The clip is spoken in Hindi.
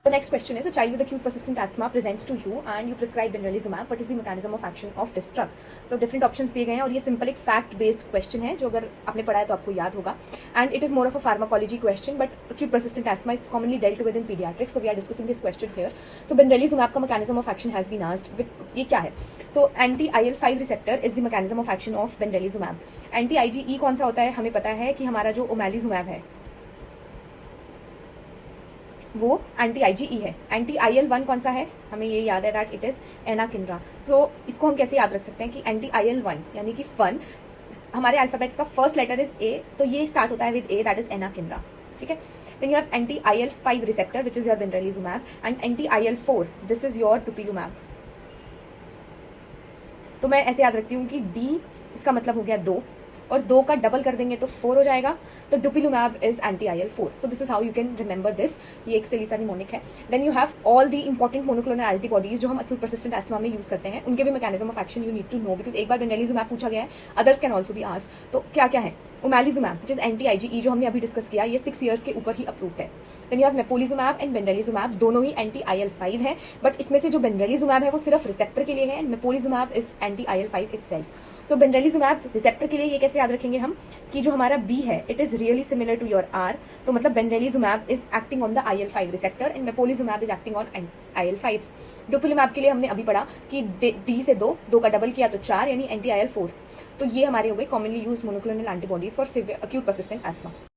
The next question is, a child with acute persistent asthma presents to you and you prescribe benralizumab. What is the mechanism of action of this drug? So different options दिए गए हैं और ये सिंपल एक फैक्ट बेस्ड क्वेश्चन है जो अगर आपने पढ़ा है तो आपको याद होगा. And it is more of a pharmacology question, but acute persistent asthma is commonly dealt with in pediatrics, so we are discussing this question here. So benralizumab का mechanism of action has been asked. ये क्या है? So anti-IL-5 receptor is the mechanism of action of benralizumab. Anti-IgE कौन सा होता है? हमें पता है कि हमारा जो omalizumab है वो एंटी आईजीई है. एंटी IL-1 कौन सा है? हमें ये याद है दैट इट इज एनाकिंड्रा. सो इसको हम कैसे याद रख सकते हैं कि एंटी IL-1 यानी कि फन हमारे अल्फाबेट्स का फर्स्ट लेटर इज ए, तो ये स्टार्ट होता है with A, that is anakinra. ठीक है. Then you have anti IL-5 receptor which is your benralizumab, and anti IL-4 this is your dupilumab. तो मैं ऐसे याद रखती हूँ कि डी इसका मतलब हो गया 2 और 2 का डबल कर देंगे तो 4 हो जाएगा. तो dupilumab is anti IL-4. So this is how you can remember this. ये एक सेलिसा निमोनिक है. Then you have all the important monoclonal antibodies जो हम acute persistent asthma में यूज करते हैं, उनके भी mechanism of action you need to know, because एक बार benralizumab पूछा गया है, others can also be asked. तो क्या क्या है? omalizumab which is anti IgE जो हमने अभी डिस्कस किया, ये 6 years के ऊपर ही अप्रूव्ड है. Then you have mepolizumab and benralizumab, दोनों ही एंटी IL-5 है, बट इसमें से जो benralizumab है वो सिर्फ रिसेप्टर के लिए है and mepolizumab is anti IL-5 itself. तो benralizumab रिसेप्टर के लिए ये कैसे याद रखेंगे हम कि जो हमारा बी है it is really similar to your R, तो मतलब benralizumab is acting on the IL-5 receptor and mepolizumab is acting on IL-5. dupilumab के लिए हमने अभी पढ़ा कि डी से 2 का डबल किया तो 4 यानी एंटी IL-4. तो ये हमारे हो गए commonly use monoclonal antibodies for acute persistent asthma.